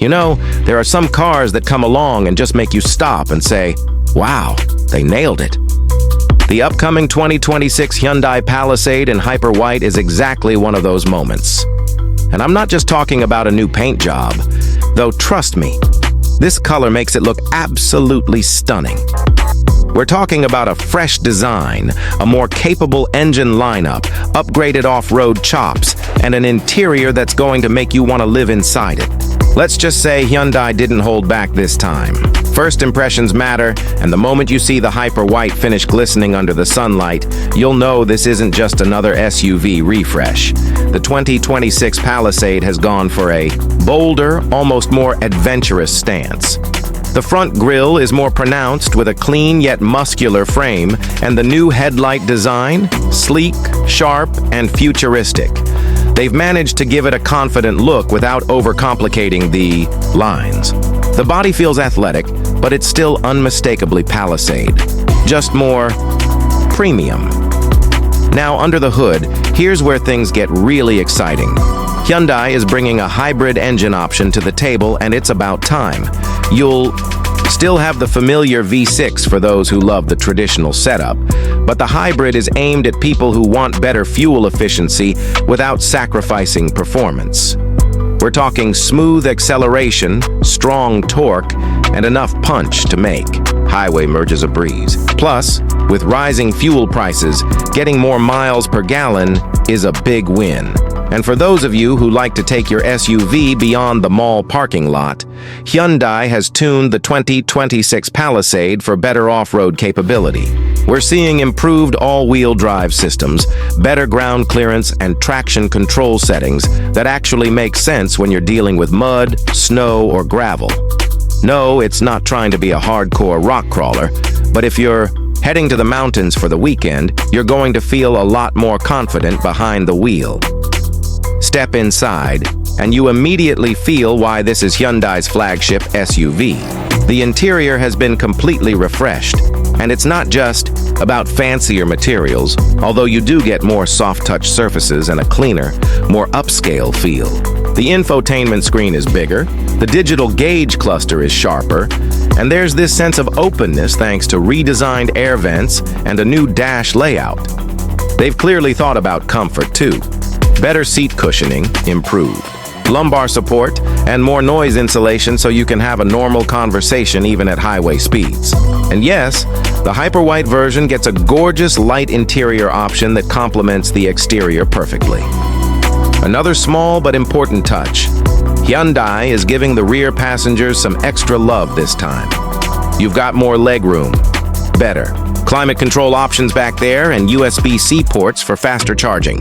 You know, there are some cars that come along and just make you stop and say, wow, they nailed it. The upcoming 2026 Hyundai Palisade in Hyper White is exactly one of those moments. And I'm not just talking about a new paint job, though trust me, this color makes it look absolutely stunning. We're talking about a fresh design, a more capable engine lineup, upgraded off-road chops, and an interior that's going to make you want to live inside it. Let's just say Hyundai didn't hold back this time. First impressions matter, and the moment you see the Hyper White finish glistening under the sunlight, you'll know this isn't just another SUV refresh. The 2026 Palisade has gone for a bolder, almost more adventurous stance. The front grille is more pronounced with a clean yet muscular frame, and the new headlight design, sleek, sharp, and futuristic. They've managed to give it a confident look without overcomplicating the lines. The body feels athletic, but it's still unmistakably Palisade. Just more premium. Now, under the hood, here's where things get really exciting. Hyundai is bringing a hybrid engine option to the table, and it's about time. You'll still have the familiar V6 for those who love the traditional setup, but the hybrid is aimed at people who want better fuel efficiency without sacrificing performance. We're talking smooth acceleration, strong torque, and enough punch to make highway merges a breeze. Plus, with rising fuel prices, getting more miles per gallon is a big win. And for those of you who like to take your SUV beyond the mall parking lot, Hyundai has tuned the 2026 Palisade for better off-road capability. We're seeing improved all-wheel drive systems, better ground clearance, and traction control settings that actually make sense when you're dealing with mud, snow, or gravel. No, it's not trying to be a hardcore rock crawler, but if you're heading to the mountains for the weekend, you're going to feel a lot more confident behind the wheel. Step inside, and you immediately feel why this is Hyundai's flagship SUV. The interior has been completely refreshed, and it's not just about fancier materials, although you do get more soft-touch surfaces and a cleaner, more upscale feel. The infotainment screen is bigger, the digital gauge cluster is sharper, and there's this sense of openness thanks to redesigned air vents and a new dash layout. They've clearly thought about comfort, too. Better seat cushioning, improved. Lumbar support, and more noise insulation so you can have a normal conversation even at highway speeds. And yes, the Hyper White version gets a gorgeous light interior option that complements the exterior perfectly. Another small but important touch. Hyundai is giving the rear passengers some extra love this time. You've got more legroom. Better. Climate control options back there and USB-C ports for faster charging.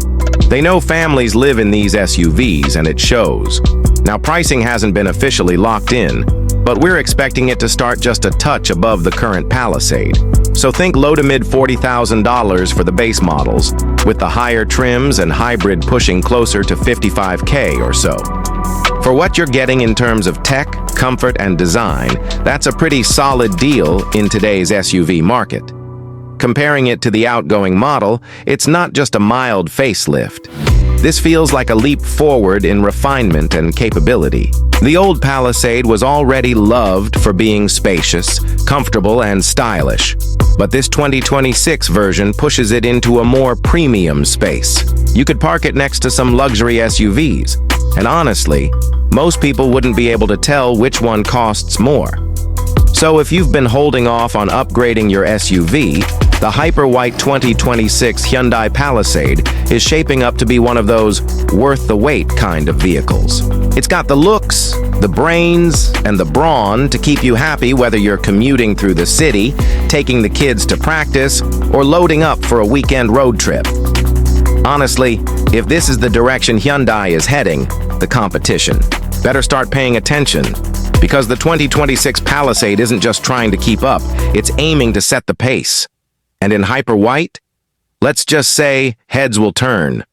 They know families live in these SUVs, and it shows. Now, pricing hasn't been officially locked in, but we're expecting it to start just a touch above the current Palisade. So think low to mid $40,000 for the base models, with the higher trims and hybrid pushing closer to $55K or so. For what you're getting in terms of tech, comfort, and design, that's a pretty solid deal in today's SUV market. Comparing it to the outgoing model, it's not just a mild facelift. This feels like a leap forward in refinement and capability. The old Palisade was already loved for being spacious, comfortable, and stylish. But this 2026 version pushes it into a more premium space. You could park it next to some luxury SUVs. And honestly, most people wouldn't be able to tell which one costs more. So if you've been holding off on upgrading your SUV, the Hyper White 2026 Hyundai Palisade is shaping up to be one of those worth the wait kind of vehicles. It's got the looks, the brains, and the brawn to keep you happy whether you're commuting through the city, taking the kids to practice, or loading up for a weekend road trip. Honestly, if this is the direction Hyundai is heading, the competition better start paying attention, because the 2026 Palisade isn't just trying to keep up, it's aiming to set the pace. And in Hyper White, let's just say heads will turn.